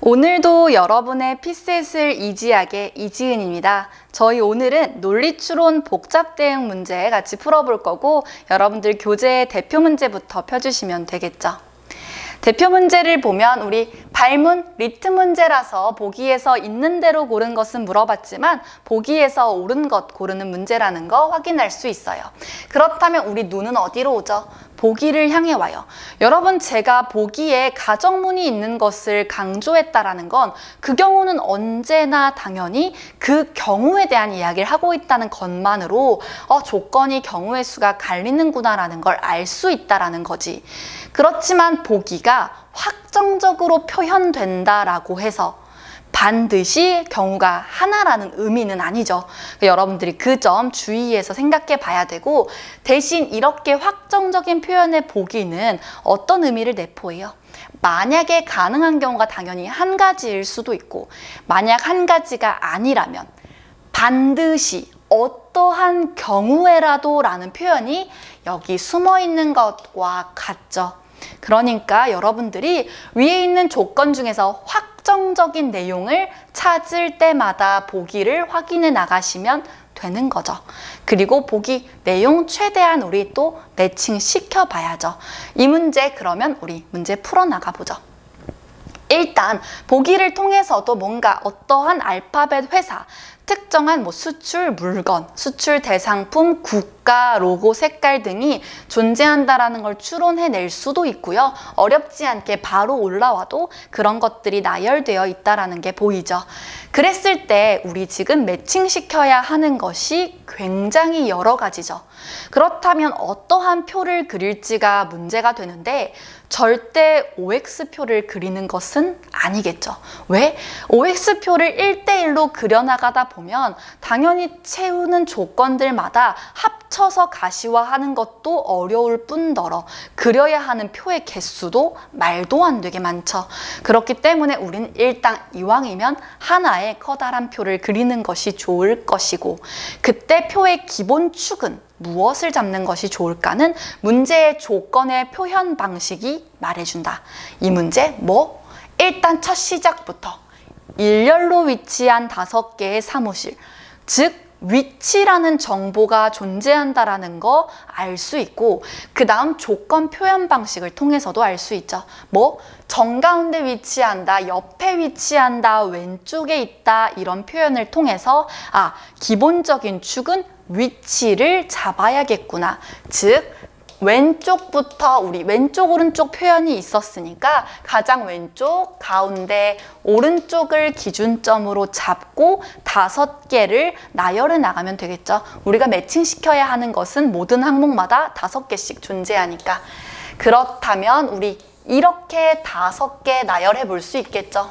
오늘도 여러분의 피셋을 이지하게 이지은입니다. 저희 오늘은 논리추론 복잡대응 문제 같이 풀어볼 거고 여러분들 교재의 대표 문제부터 펴주시면 되겠죠. 대표 문제를 보면 우리 발문, 리트 문제라서 보기에서 있는 대로 고른 것은 물어봤지만 보기에서 옳은 것 고르는 문제라는 거 확인할 수 있어요. 그렇다면 우리 눈은 어디로 오죠? 보기를 향해 와요. 여러분, 제가 보기에 가정문이 있는 것을 강조했다라는 건 그 경우는 언제나 당연히 그 경우에 대한 이야기를 하고 있다는 것만으로 조건이 경우의 수가 갈리는구나라는 걸 알 수 있다라는 거지. 그렇지만 보기가 확정적으로 표현된다라고 해서 반드시 경우가 하나라는 의미는 아니죠. 여러분들이 그 점 주의해서 생각해 봐야 되고, 대신 이렇게 확정적인 표현의 보기는 어떤 의미를 내포해요? 만약에 가능한 경우가 당연히 한 가지일 수도 있고, 만약 한 가지가 아니라면 반드시 어떠한 경우에라도 라는 표현이 여기 숨어 있는 것과 같죠. 그러니까 여러분들이 위에 있는 조건 중에서 확정적인 내용을 찾을 때마다 보기를 확인해 나가시면 되는 거죠. 그리고 보기 내용 최대한 우리 또 매칭시켜 봐야죠. 이 문제 그러면 우리 문제 풀어나가 보죠. 일단 보기를 통해서도 뭔가 어떠한 알파벳 회사, 특정한 수출 물건, 수출 대상품, 국가, 로고, 색깔 등이 존재한다라는 걸 추론해낼 수도 있고요. 어렵지 않게 바로 올라와도 그런 것들이 나열되어 있다라는 게 보이죠. 그랬을 때 우리 지금 매칭시켜야 하는 것이 굉장히 여러 가지죠. 그렇다면 어떠한 표를 그릴지가 문제가 되는데 절대 OX표를 그리는 것은 아니겠죠. 왜? OX표를 1대1로 그려나가다 보면 당연히 채우는 조건들마다 합쳐서 가시화하는 것도 어려울 뿐더러 그려야 하는 표의 개수도 말도 안 되게 많죠. 그렇기 때문에 우리는 일단 이왕이면 하나의 커다란 표를 그리는 것이 좋을 것이고, 그때 표의 기본 축은 무엇을 잡는 것이 좋을까는 문제의 조건의 표현 방식이 말해준다. 이 문제 일단 첫 시작부터 일렬로 위치한 5개의 사무실, 즉 위치라는 정보가 존재한다라는 거 알 수 있고, 그 다음 조건 표현 방식을 통해서도 알 수 있죠. 정가운데 위치한다, 옆에 위치한다, 왼쪽에 있다, 이런 표현을 통해서 기본적인 축은 위치를 잡아야겠구나. 즉 왼쪽부터 우리 왼쪽 오른쪽 표현이 있었으니까 가장 왼쪽, 가운데, 오른쪽을 기준점으로 잡고 5개를 나열해 나가면 되겠죠. 우리가 매칭시켜야 하는 것은 모든 항목마다 5개씩 존재하니까. 그렇다면 우리 이렇게 5개 나열해 볼 수 있겠죠.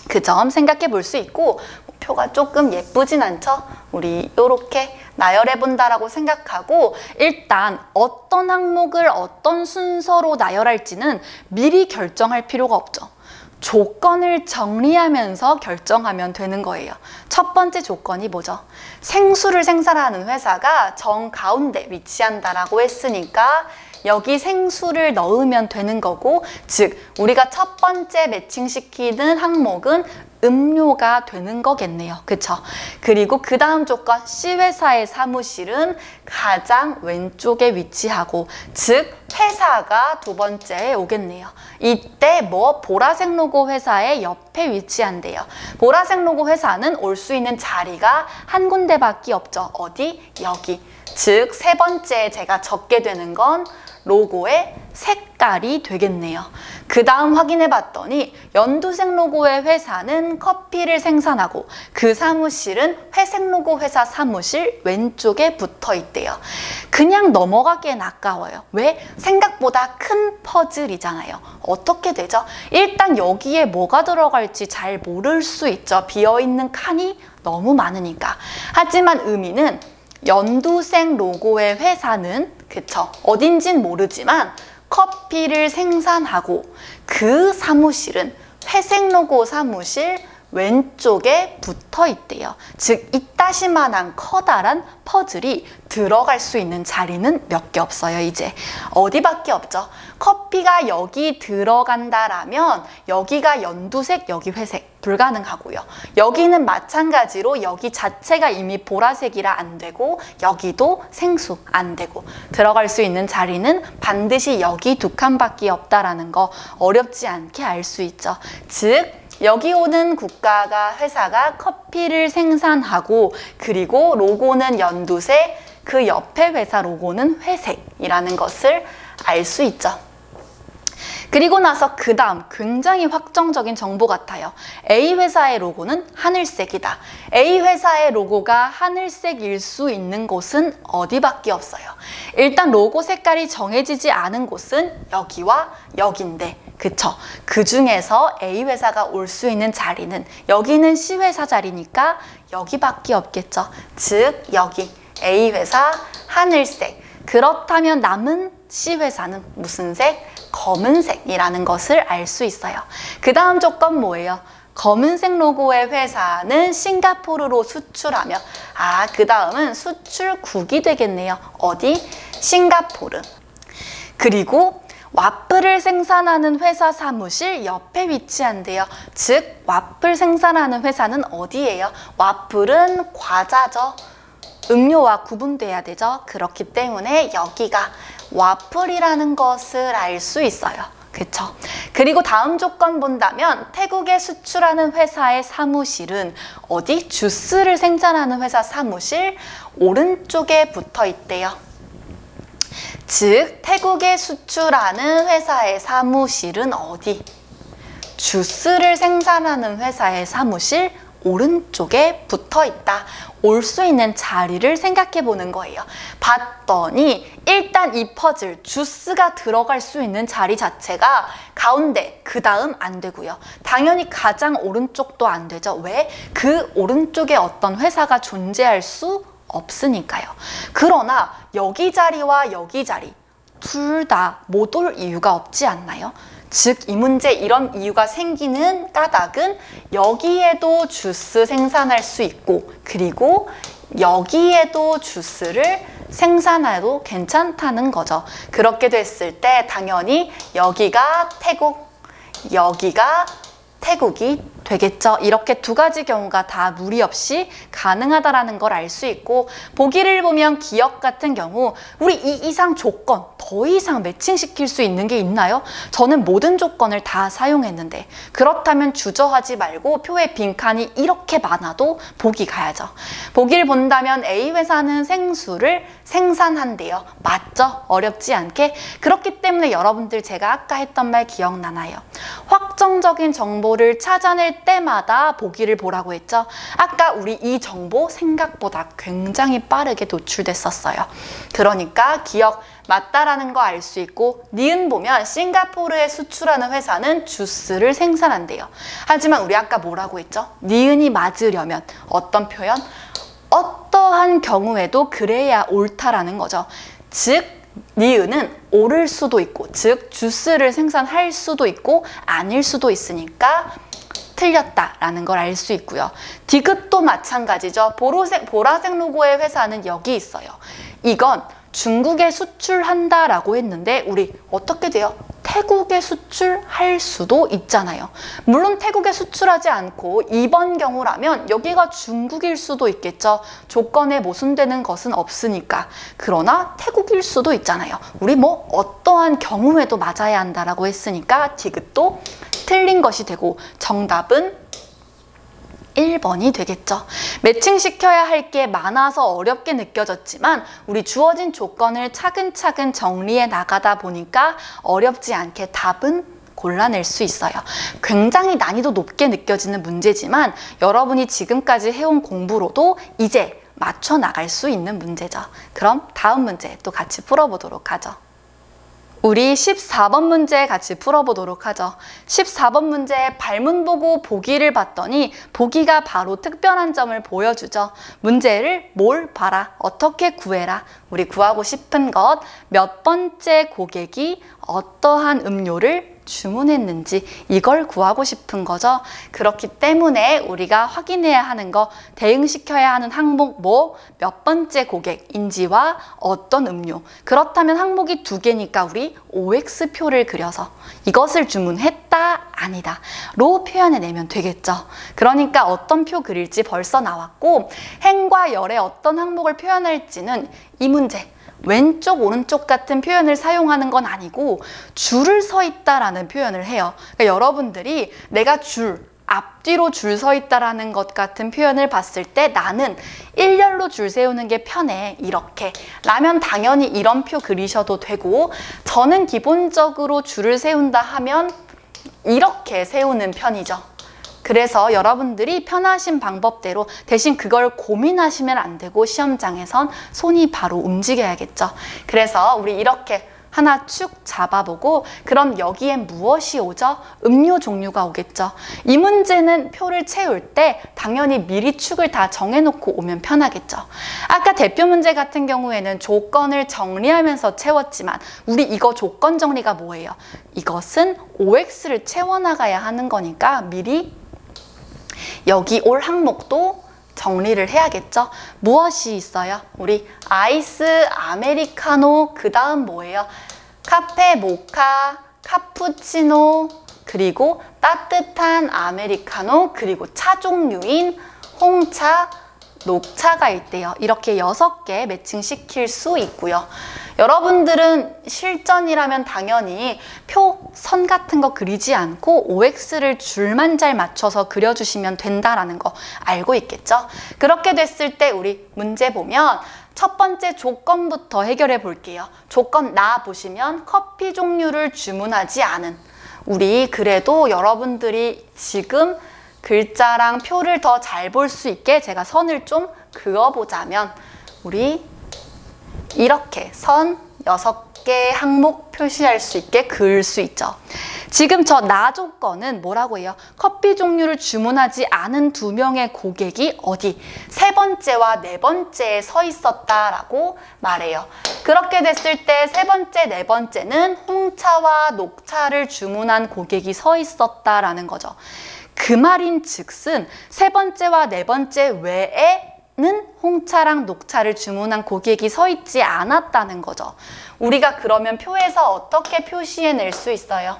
그 점 생각해 볼 수 있고, 표가 조금 예쁘진 않죠? 우리 이렇게 나열해 본다라고 생각하고, 일단 어떤 항목을 어떤 순서로 나열할지는 미리 결정할 필요가 없죠. 조건을 정리하면서 결정하면 되는 거예요. 첫 번째 조건이 뭐죠? 생수를 생산하는 회사가 정가운데 위치한다라고 했으니까 여기 생수를 넣으면 되는 거고, 즉 우리가 첫 번째 매칭시키는 항목은 음료가 되는 거겠네요. 그쵸? 그리고 그 다음 조건 C회사의 사무실은 가장 왼쪽에 위치하고, 즉 회사가 두 번째에 오겠네요. 이때 보라색 로고 회사의 옆에 위치한대요. 보라색 로고 회사는 올 수 있는 자리가 한 군데밖에 없죠. 어디? 여기. 즉 세 번째에 제가 적게 되는 건 로고의 색깔이 되겠네요. 그 다음 확인해 봤더니 연두색 로고의 회사는 커피를 생산하고 그 사무실은 회색 로고 회사 사무실 왼쪽에 붙어 있대요. 그냥 넘어가기엔 아까워요. 왜? 생각보다 큰 퍼즐이잖아요. 어떻게 되죠? 일단 여기에 뭐가 들어갈지 잘 모를 수 있죠. 비어있는 칸이 너무 많으니까. 하지만 의미는 연두색 로고의 회사는 어딘진 모르지만 커피를 생산하고 그 사무실은 회색 로고 사무실 왼쪽에 붙어 있대요. 즉 이따시만한 커다란 퍼즐이 들어갈 수 있는 자리는 몇 개 없어요. 이제 어디밖에 없죠. 커피가 여기 들어간다라면 여기가 연두색, 여기 회색 불가능하고요. 여기는 마찬가지로 여기 자체가 이미 보라색이라 안 되고 여기도 생수 안 되고 들어갈 수 있는 자리는 반드시 여기 두 칸밖에 없다라는 거 어렵지 않게 알 수 있죠. 즉 여기 오는 국가가 회사가 커피를 생산하고 그리고 로고는 연두색, 그 옆에 회사 로고는 회색이라는 것을 알 수 있죠. 그리고 나서 그 다음 굉장히 확정적인 정보 같아요. A 회사의 로고는 하늘색이다. A 회사의 로고가 하늘색일 수 있는 곳은 어디밖에 없어요. 일단 로고 색깔이 정해지지 않은 곳은 여기와 여기인데 그쵸? 그 중에서 A 회사가 올 수 있는 자리는 여기는 C 회사 자리니까 여기밖에 없겠죠. 즉 여기 A 회사 하늘색. 그렇다면 남은 C 회사는 무슨 색? 검은색이라는 것을 알 수 있어요. 그 다음 조건 뭐예요? 검은색 로고의 회사는 싱가포르로 수출하며 그 다음은 수출국이 되겠네요. 어디? 싱가포르. 그리고 와플을 생산하는 회사 사무실 옆에 위치한대요. 즉 와플 생산하는 회사는 어디예요? 와플은 과자죠. 음료와 구분돼야 되죠. 그렇기 때문에 여기가 와플이라는 것을 알 수 있어요. 그쵸? 그리고 다음 조건 본다면 태국에 수출하는 회사의 사무실은 어디? 주스를 생산하는 회사 사무실 오른쪽에 붙어 있대요. 즉 태국에 수출하는 회사의 사무실은 어디? 주스를 생산하는 회사의 사무실 오른쪽에 붙어 있다. 올 수 있는 자리를 생각해 보는 거예요. 봤더니 일단 이 퍼즐 주스가 들어갈 수 있는 자리 자체가 가운데, 그 다음 안 되고요. 당연히 가장 오른쪽도 안 되죠. 왜? 그 오른쪽에 어떤 회사가 존재할 수 없으니까요. 그러나 여기 자리와 여기 자리 둘 다 못 올 이유가 없지 않나요? 즉 이 문제 이런 이유가 생기는 까닭은 여기에도 주스 생산할 수 있고 그리고 여기에도 주스를 생산해도 괜찮다는 거죠. 그렇게 됐을 때 당연히 여기가 태국, 여기가 태국이 되겠죠. 이렇게 두 가지 경우가 다 무리 없이 가능하다라는 걸 알 수 있고 보기를 보면 기억 같은 경우 우리 이 이상 조건 더 이상 매칭시킬 수 있는 게 있나요? 저는 모든 조건을 다 사용했는데 그렇다면 주저하지 말고 표에 빈칸이 이렇게 많아도 보기 가야죠. 보기를 본다면 A 회사는 생수를 생산한대요. 맞죠? 어렵지 않게. 그렇기 때문에 여러분들 제가 아까 했던 말 기억나나요? 확정적인 정보를 찾아낼 때마다 보기를 보라고 했죠. 아까 우리 이 정보 생각보다 굉장히 빠르게 노출됐었어요. 그러니까 기억 맞다라는 거 알 수 있고 니은 보면 싱가포르에 수출하는 회사는 주스를 생산한대요. 하지만 우리 아까 뭐라고 했죠? 니은이 맞으려면 어떤 표현? 어떠한 경우에도 그래야 옳다라는 거죠. 즉 니은은 옳을 수도 있고 즉 주스를 생산할 수도 있고 아닐 수도 있으니까 틀렸다라는 걸 알 수 있고요. 디귿도 마찬가지죠. 보라색 로고의 회사는 여기 있어요. 이건 중국에 수출한다라고 했는데 우리 어떻게 돼요? 태국에 수출할 수도 있잖아요. 물론 태국에 수출하지 않고 이번 경우라면 여기가 중국일 수도 있겠죠. 조건에 모순되는 것은 없으니까. 그러나 태국일 수도 있잖아요. 우리 뭐 어떠한 경우에도 맞아야 한다라고 했으니까 디귿도 틀린 것이 되고 정답은 1번이 되겠죠. 매칭시켜야 할 게 많아서 어렵게 느껴졌지만 우리 주어진 조건을 차근차근 정리해 나가다 보니까 어렵지 않게 답은 골라낼 수 있어요. 굉장히 난이도 높게 느껴지는 문제지만 여러분이 지금까지 해온 공부로도 이제 맞춰 나갈 수 있는 문제죠. 그럼 다음 문제 또 같이 풀어보도록 하죠. 우리 14번 문제 같이 풀어보도록 하죠. 14번 문제 발문 보고 보기를 봤더니 보기가 바로 특별한 점을 보여주죠. 문제를 뭘 봐라, 어떻게 구해라. 우리 구하고 싶은 것 몇 번째 고객이 어떠한 음료를 주문했는지 이걸 구하고 싶은 거죠. 그렇기 때문에 우리가 확인해야 하는 거, 대응시켜야 하는 항목 뭐, 몇 번째 고객인지와 어떤 음료. 그렇다면 항목이 2개니까 우리 OX표를 그려서 이것을 주문했다, 아니다 로 표현해내면 되겠죠. 그러니까 어떤 표 그릴지 벌써 나왔고, 행과 열의 어떤 항목을 표현할지는 이 문제 왼쪽 오른쪽 같은 표현을 사용하는 건 아니고 줄을 서 있다라는 표현을 해요. 그러니까 여러분들이 내가 앞뒤로 줄 서 있다라는 것 같은 표현을 봤을 때 나는 일렬로 줄 세우는 게 편해, 이렇게 라면 당연히 이런 표 그리셔도 되고, 저는 기본적으로 줄을 세운다 하면 이렇게 세우는 편이죠. 그래서 여러분들이 편하신 방법대로, 대신 그걸 고민하시면 안 되고 시험장에선 손이 바로 움직여야겠죠. 그래서 우리 이렇게 하나 축 잡아보고, 그럼 여기엔 무엇이 오죠? 음료 종류가 오겠죠. 이 문제는 표를 채울 때 당연히 미리 축을 다 정해놓고 오면 편하겠죠. 아까 대표 문제 같은 경우에는 조건을 정리하면서 채웠지만 우리 이거 조건 정리가 뭐예요? 이것은 OX를 채워나가야 하는 거니까 미리 여기 올 항목도 정리를 해야겠죠. 무엇이 있어요? 우리 아이스, 아메리카노, 그 다음 뭐예요? 카페, 모카, 카푸치노, 그리고 따뜻한 아메리카노, 그리고 차 종류인 홍차, 녹차가 있대요. 이렇게 6개 매칭시킬 수 있고요. 여러분들은 실전이라면 당연히 표, 선 같은 거 그리지 않고 OX를 줄만 잘 맞춰서 그려주시면 된다라는 거 알고 있겠죠? 그렇게 됐을 때 우리 문제 보면 첫 번째 조건부터 해결해 볼게요. 조건 나 보시면 커피 종류를 주문하지 않은, 우리 그래도 여러분들이 지금 글자랑 표를 더 잘 볼 수 있게 제가 선을 좀 그어보자면 우리 이렇게 선 6개 항목 표시할 수 있게 그을 수 있죠. 지금 저 나 조건은 뭐라고 해요? 커피 종류를 주문하지 않은 2명의 고객이 어디? 3번째와 4번째에 서 있었다라고 말해요. 그렇게 됐을 때 3번째, 4번째는 홍차와 녹차를 주문한 고객이 서 있었다라는 거죠. 그 말인 즉슨 3번째와 4번째 외에는 홍차랑 녹차를 주문한 고객이 서 있지 않았다는 거죠. 우리가 그러면 표에서 어떻게 표시해낼 수 있어요?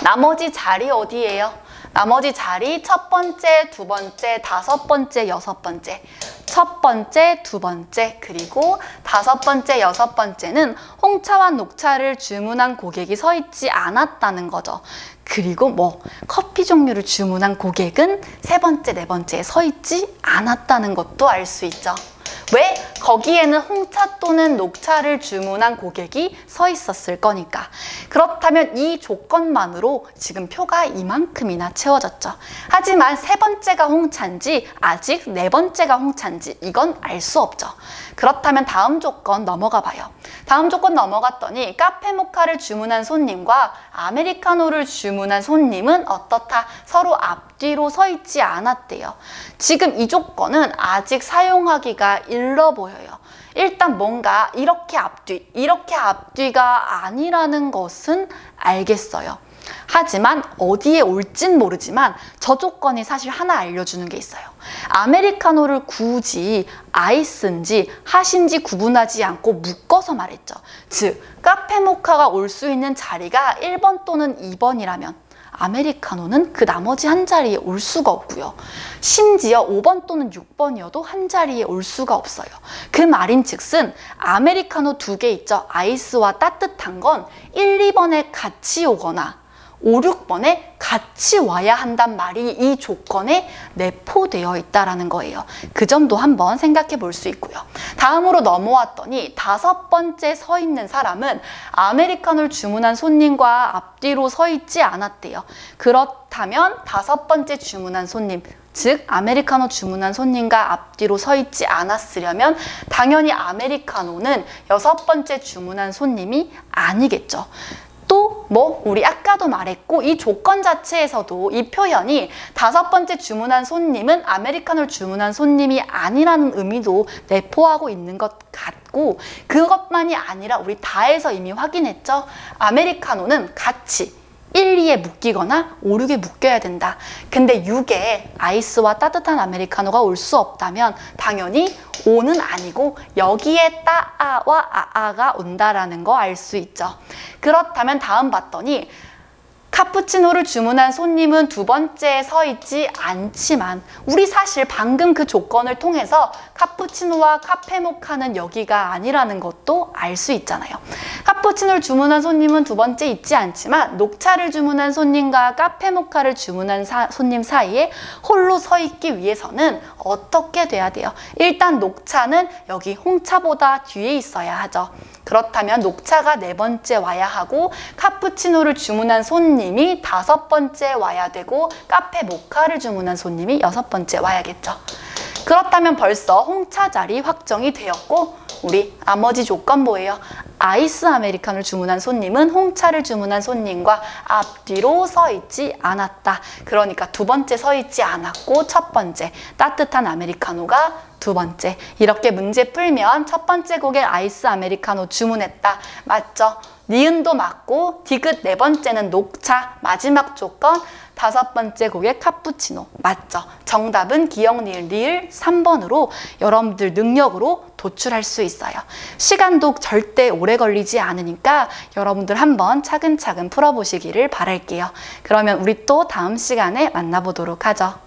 나머지 자리 어디예요? 나머지 자리 첫 번째, 두 번째, 5번째, 6번째. 첫 번째, 두 번째, 그리고 5번째, 6번째는 홍차와 녹차를 주문한 고객이 서 있지 않았다는 거죠. 그리고 뭐 커피 종류를 주문한 고객은 3번째, 4번째에 서 있지 않았다는 것도 알 수 있죠. 왜? 거기에는 홍차 또는 녹차를 주문한 고객이 서 있었을 거니까. 그렇다면 이 조건만으로 지금 표가 이만큼이나 채워졌죠. 하지만 3번째가 홍차인지 아직 4번째가 홍차인지 이건 알 수 없죠. 그렇다면 다음 조건 넘어가 봐요. 다음 조건 넘어갔더니 카페 모카를 주문한 손님과 아메리카노를 주문한 손님은 어떻다? 서로 앞뒤로 서 있지 않았대요. 지금 이 조건은 아직 사용하기가 일러 보여요. 일단 뭔가 이렇게 앞뒤가 아니라는 것은 알겠어요. 하지만 어디에 올진 모르지만 저 조건이 사실 하나 알려주는 게 있어요. 아메리카노를 굳이 아이스인지 핫인지 구분하지 않고 묶어서 말했죠. 즉 카페 모카가 올 수 있는 자리가 1번 또는 2번이라면 아메리카노는 그 나머지 한 자리에 올 수가 없고요. 심지어 5번 또는 6번이어도 한 자리에 올 수가 없어요. 그 말인 즉슨 아메리카노 2개 있죠. 아이스와 따뜻한 건 1, 2번에 같이 오거나 5, 6번에 같이 와야 한단 말이 이 조건에 내포되어 있다는 거예요. 그 점도 한번 생각해 볼 수 있고요. 다음으로 넘어왔더니 5번째 서 있는 사람은 아메리카노를 주문한 손님과 앞뒤로 서 있지 않았대요. 그렇다면 5번째 주문한 손님, 즉 아메리카노 주문한 손님과 앞뒤로 서 있지 않았으려면 당연히 아메리카노는 6번째 주문한 손님이 아니겠죠. 또 또 뭐 우리 아까도 말했고 이 조건 자체에서도 이 표현이 5번째 주문한 손님은 아메리카노를 주문한 손님이 아니라는 의미도 내포하고 있는 것 같고, 그것만이 아니라 우리 다에서 이미 확인했죠. 아메리카노는 같이 1, 2에 묶이거나 5, 6에 묶여야 된다. 근데 6에 아이스와 따뜻한 아메리카노가 올 수 없다면 당연히 5는 아니고 여기에 따아와 아아가 온다라는 거 알 수 있죠. 그렇다면 다음 봤더니 카푸치노를 주문한 손님은 2번째에 서 있지 않지만 우리 사실 방금 그 조건을 통해서 카푸치노와 카페모카는 여기가 아니라는 것도 알 수 있잖아요. 카푸치노를 주문한 손님은 2번째 있지 않지만 녹차를 주문한 손님과 카페모카를 주문한 손님 사이에 홀로 서 있기 위해서는 어떻게 돼야 돼요? 일단 녹차는 여기 홍차보다 뒤에 있어야 하죠. 그렇다면 녹차가 4번째 와야 하고 카푸치노를 주문한 손님이 5번째 와야 되고 카페 모카를 주문한 손님이 6번째 와야겠죠. 그렇다면 벌써 홍차 자리 확정이 되었고 우리 나머지 조건 뭐예요? 아이스 아메리카노를 주문한 손님은 홍차를 주문한 손님과 앞뒤로 서 있지 않았다. 그러니까 2번째 서 있지 않았고 첫 번째 따뜻한 아메리카노가 2번째. 이렇게 문제 풀면 첫 번째 곡에 아이스 아메리카노 주문했다. 맞죠? 니은도 맞고 디귿 4번째는 녹차. 마지막 조건 5번째 곡에 카푸치노. 맞죠? 정답은 기역 니을 리을 3번으로 여러분들 능력으로 도출할 수 있어요. 시간도 절대 오래 걸리지 않으니까 여러분들 한번 차근차근 풀어보시기를 바랄게요. 그러면 우리 또 다음 시간에 만나보도록 하죠.